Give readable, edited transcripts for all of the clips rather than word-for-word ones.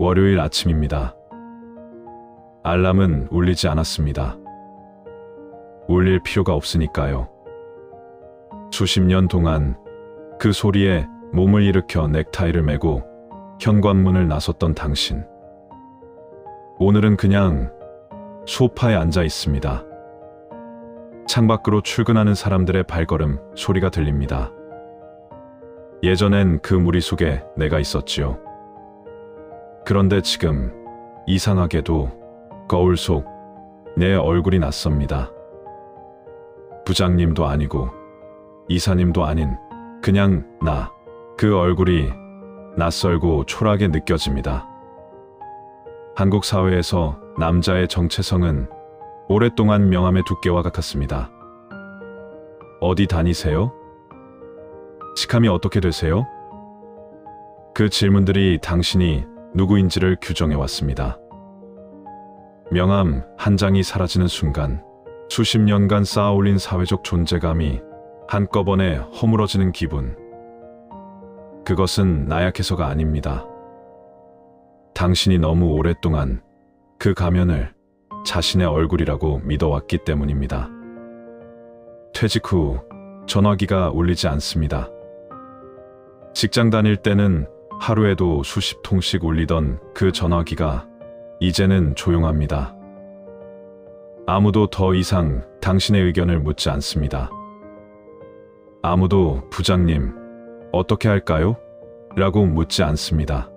월요일 아침입니다. 알람은 울리지 않았습니다. 울릴 필요가 없으니까요. 수십 년 동안 그 소리에 몸을 일으켜 넥타이를 메고 현관문을 나섰던 당신. 오늘은 그냥 소파에 앉아 있습니다. 창밖으로 출근하는 사람들의 발걸음 소리가 들립니다. 예전엔 그 무리 속에 내가 있었지요. 그런데 지금 이상하게도 거울 속 내 얼굴이 낯섭니다. 부장님도 아니고 이사님도 아닌 그냥 나. 그 얼굴이 낯설고 초라하게 느껴집니다. 한국 사회에서 남자의 정체성은 오랫동안 명함의 두께와 같았습니다. 어디 다니세요? 직함이 어떻게 되세요? 그 질문들이 당신이 누구인지를 규정해왔습니다. 명함 한 장이 사라지는 순간 수십 년간 쌓아올린 사회적 존재감이 한꺼번에 허물어지는 기분. 그것은 나약해서가 아닙니다. 당신이 너무 오랫동안 그 가면을 자신의 얼굴이라고 믿어왔기 때문입니다. 퇴직 후 전화기가 울리지 않습니다. 직장 다닐 때는 하루에도 수십 통씩 울리던 그 전화기가 이제는 조용합니다. 아무도 더 이상 당신의 의견을 묻지 않습니다. 아무도 부장님, 어떻게 할까요? 라고 묻지 않습니다.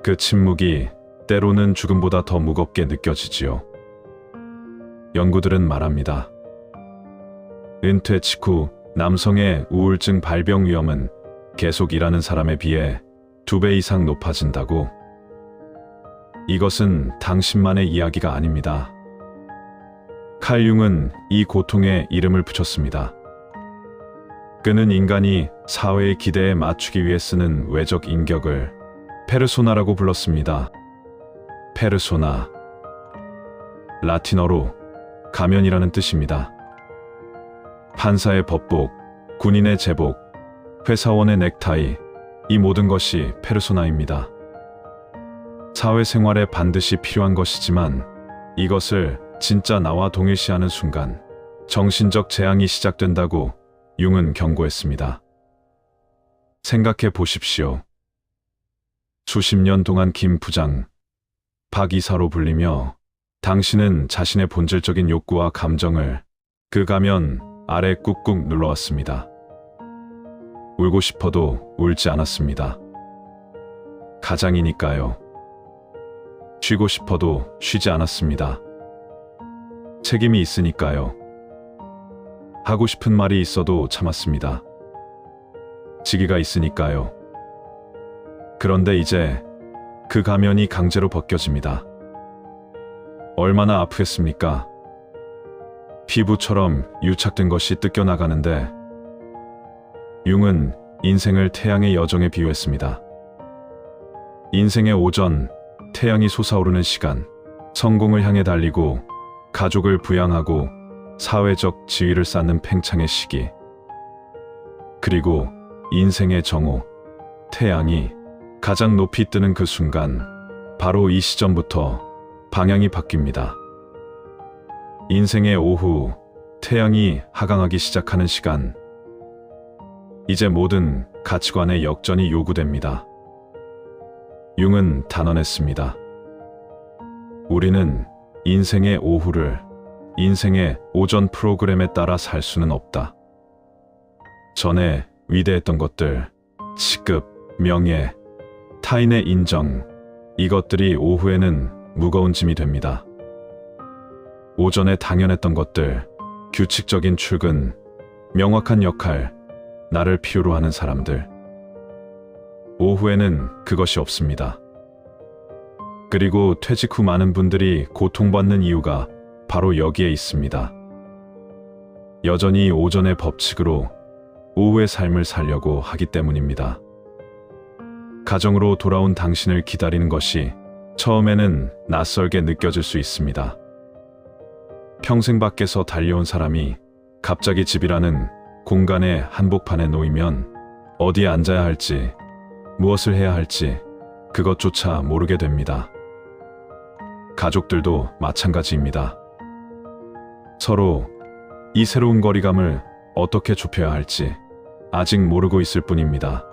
그 침묵이 때로는 죽음보다 더 무겁게 느껴지지요. 연구들은 말합니다. 은퇴 직후 남성의 우울증 발병 위험은 계속 일하는 사람에 비해 2배 이상 높아진다고. 이것은 당신만의 이야기가 아닙니다. 칼 융은 이 고통에 이름을 붙였습니다. 그는 인간이 사회의 기대에 맞추기 위해 쓰는 외적 인격을 페르소나라고 불렀습니다. 페르소나. 라틴어로 가면이라는 뜻입니다. 판사의 법복, 군인의 제복, 회사원의 넥타이, 이 모든 것이 페르소나입니다. 사회생활에 반드시 필요한 것이지만 이것을 진짜 나와 동일시하는 순간 정신적 재앙이 시작된다고 융은 경고했습니다. 생각해 보십시오. 수십 년 동안 김 부장, 박 이사로 불리며 당신은 자신의 본질적인 욕구와 감정을 그 가면 아래 꾹꾹 눌러왔습니다. 울고 싶어도 울지 않았습니다. 가장이니까요. 쉬고 싶어도 쉬지 않았습니다. 책임이 있으니까요. 하고 싶은 말이 있어도 참았습니다. 직위가 있으니까요. 그런데 이제 그 가면이 강제로 벗겨집니다. 얼마나 아프겠습니까? 피부처럼 유착된 것이 뜯겨나가는데 융은 인생을 태양의 여정에 비유했습니다. 인생의 오전, 태양이 솟아오르는 시간, 성공을 향해 달리고 가족을 부양하고 사회적 지위를 쌓는 팽창의 시기. 그리고 인생의 정오, 태양이 가장 높이 뜨는 그 순간, 바로 이 시점부터 방향이 바뀝니다. 인생의 오후, 태양이 하강하기 시작하는 시간. 이제 모든 가치관의 역전이 요구됩니다. 융은 단언했습니다. 우리는 인생의 오후를 인생의 오전 프로그램에 따라 살 수는 없다. 전에 위대했던 것들, 직급, 명예, 타인의 인정, 이것들이 오후에는 무거운 짐이 됩니다. 오전에 당연했던 것들, 규칙적인 출근, 명확한 역할, 나를 필요로 하는 사람들. 오후에는 그것이 없습니다. 그리고 퇴직 후 많은 분들이 고통받는 이유가 바로 여기에 있습니다. 여전히 오전의 법칙으로 오후의 삶을 살려고 하기 때문입니다. 가정으로 돌아온 당신을 기다리는 것이 처음에는 낯설게 느껴질 수 있습니다. 평생 밖에서 달려온 사람이 갑자기 집이라는 공간의 한복판에 놓이면 어디에 앉아야 할지, 무엇을 해야 할지 그것조차 모르게 됩니다. 가족들도 마찬가지입니다. 서로 이 새로운 거리감을 어떻게 좁혀야 할지 아직 모르고 있을 뿐입니다.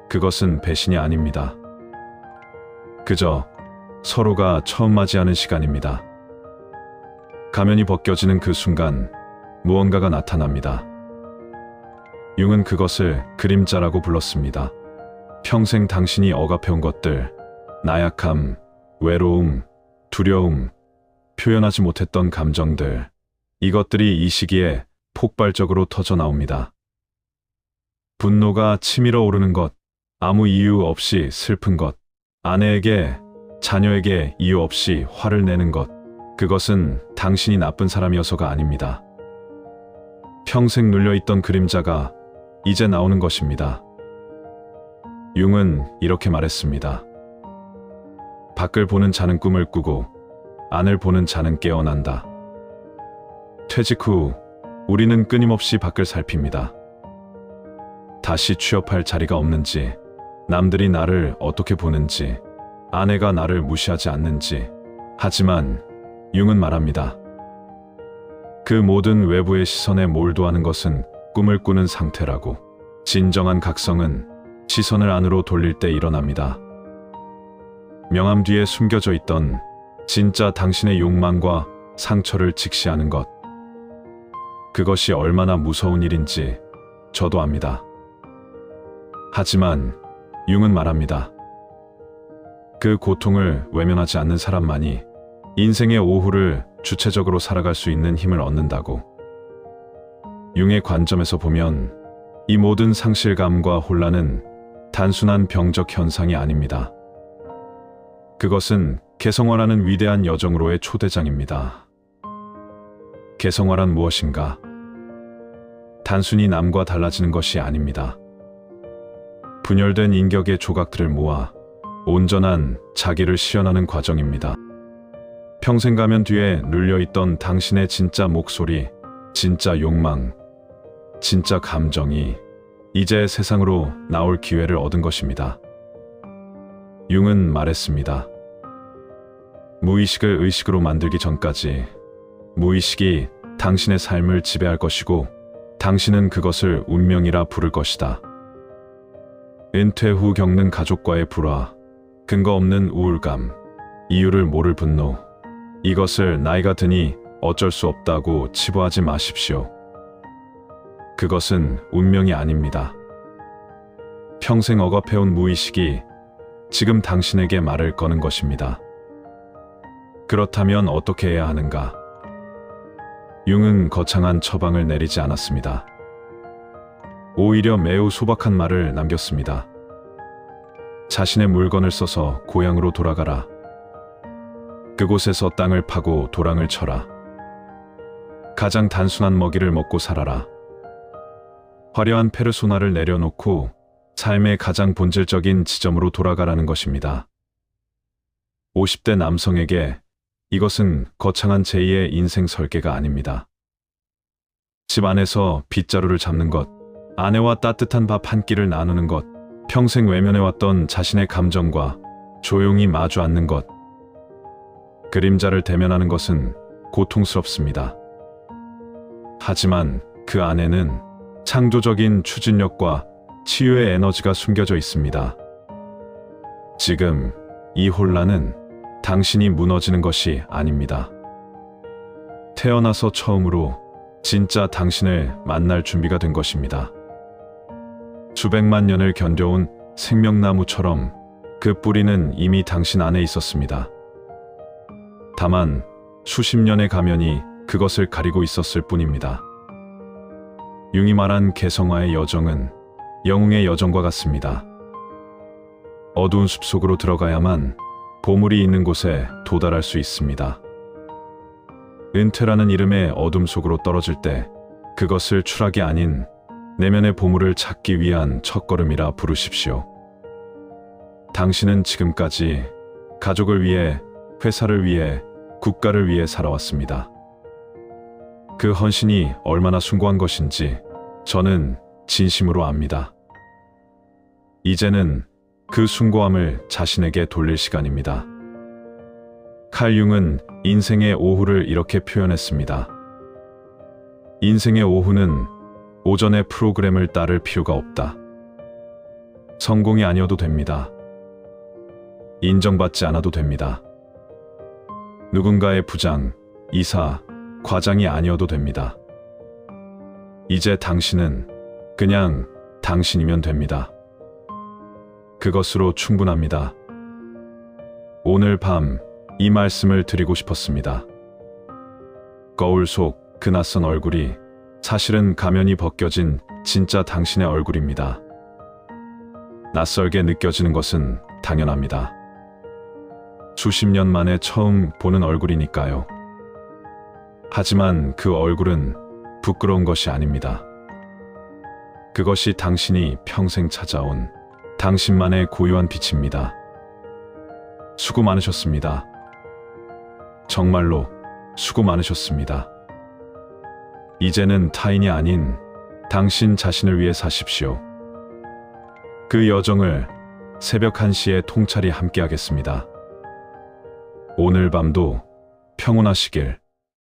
그것은 배신이 아닙니다. 그저 서로가 처음 맞이하는 시간입니다. 가면이 벗겨지는 그 순간 무언가가 나타납니다. 융은 그것을 그림자라고 불렀습니다. 평생 당신이 억압해온 것들, 나약함, 외로움, 두려움, 표현하지 못했던 감정들, 이것들이 이 시기에 폭발적으로 터져 나옵니다. 분노가 치밀어 오르는 것, 아무 이유 없이 슬픈 것, 아내에게, 자녀에게 이유 없이 화를 내는 것, 그것은 당신이 나쁜 사람이어서가 아닙니다. 평생 눌려있던 그림자가 이제 나오는 것입니다. 융은 이렇게 말했습니다. 밖을 보는 자는 꿈을 꾸고 안을 보는 자는 깨어난다. 퇴직 후 우리는 끊임없이 밖을 살핍니다. 다시 취업할 자리가 없는지, 남들이 나를 어떻게 보는지, 아내가 나를 무시하지 않는지. 하지만 융은 말합니다. 그 모든 외부의 시선에 몰두하는 것은 꿈을 꾸는 상태라고. 진정한 각성은 시선을 안으로 돌릴 때 일어납니다. 명암 뒤에 숨겨져 있던 진짜 당신의 욕망과 상처를 직시하는 것. 그것이 얼마나 무서운 일인지 저도 압니다. 하지만 융은 말합니다. 그 고통을 외면하지 않는 사람만이 인생의 오후를 주체적으로 살아갈 수 있는 힘을 얻는다고. 융의 관점에서 보면 이 모든 상실감과 혼란은 단순한 병적 현상이 아닙니다. 그것은 개성화라는 위대한 여정으로의 초대장입니다. 개성화란 무엇인가? 단순히 남과 달라지는 것이 아닙니다. 분열된 인격의 조각들을 모아 온전한 자기를 실현하는 과정입니다. 평생 가면 뒤에 눌려있던 당신의 진짜 목소리, 진짜 욕망, 진짜 감정이 이제 세상으로 나올 기회를 얻은 것입니다. 융은 말했습니다. 무의식을 의식으로 만들기 전까지 무의식이 당신의 삶을 지배할 것이고 당신은 그것을 운명이라 부를 것이다. 은퇴 후 겪는 가족과의 불화, 근거 없는 우울감, 이유를 모를 분노, 이것을 나이가 드니 어쩔 수 없다고 치부하지 마십시오. 그것은 운명이 아닙니다. 평생 억압해온 무의식이 지금 당신에게 말을 거는 것입니다. 그렇다면 어떻게 해야 하는가? 융은 거창한 처방을 내리지 않았습니다. 오히려 매우 소박한 말을 남겼습니다. 자신의 물건을 써서 고향으로 돌아가라. 그곳에서 땅을 파고 도랑을 쳐라. 가장 단순한 먹이를 먹고 살아라. 화려한 페르소나를 내려놓고 삶의 가장 본질적인 지점으로 돌아가라는 것입니다. 50대 남성에게 이것은 거창한 제2의 인생 설계가 아닙니다. 집 안에서 빗자루를 잡는 것, 아내와 따뜻한 밥 한 끼를 나누는 것, 평생 외면해왔던 자신의 감정과 조용히 마주 앉는 것. 그림자를 대면하는 것은 고통스럽습니다. 하지만 그 안에는 창조적인 추진력과 치유의 에너지가 숨겨져 있습니다. 지금 이 혼란은 당신이 무너지는 것이 아닙니다. 태어나서 처음으로 진짜 당신을 만날 준비가 된 것입니다. 수백만 년을 견뎌온 생명나무처럼 그 뿌리는 이미 당신 안에 있었습니다. 다만 수십 년의 가면이 그것을 가리고 있었을 뿐입니다. 융이 말한 개성화의 여정은 영웅의 여정과 같습니다. 어두운 숲속으로 들어가야만 보물이 있는 곳에 도달할 수 있습니다. 은퇴라는 이름의 어둠 속으로 떨어질 때 그것을 추락이 아닌 내면의 보물을 찾기 위한 첫걸음이라 부르십시오. 당신은 지금까지 가족을 위해, 회사를 위해, 국가를 위해 살아왔습니다. 그 헌신이 얼마나 숭고한 것인지 저는 진심으로 압니다. 이제는 그 숭고함을 자신에게 돌릴 시간입니다. 칼 융은 인생의 오후를 이렇게 표현했습니다. 인생의 오후는 오전의 프로그램을 따를 필요가 없다. 성공이 아니어도 됩니다. 인정받지 않아도 됩니다. 누군가의 부장, 이사, 과장이 아니어도 됩니다. 이제 당신은 그냥 당신이면 됩니다. 그것으로 충분합니다. 오늘 밤 이 말씀을 드리고 싶었습니다. 거울 속 그 낯선 얼굴이 사실은 가면이 벗겨진 진짜 당신의 얼굴입니다. 낯설게 느껴지는 것은 당연합니다. 수십 년 만에 처음 보는 얼굴이니까요. 하지만 그 얼굴은 부끄러운 것이 아닙니다. 그것이 당신이 평생 찾아온 당신만의 고유한 빛입니다. 수고 많으셨습니다. 정말로 수고 많으셨습니다. 이제는 타인이 아닌 당신 자신을 위해 사십시오. 그 여정을 새벽 1시에 통찰이 함께하겠습니다. 오늘 밤도 평온하시길.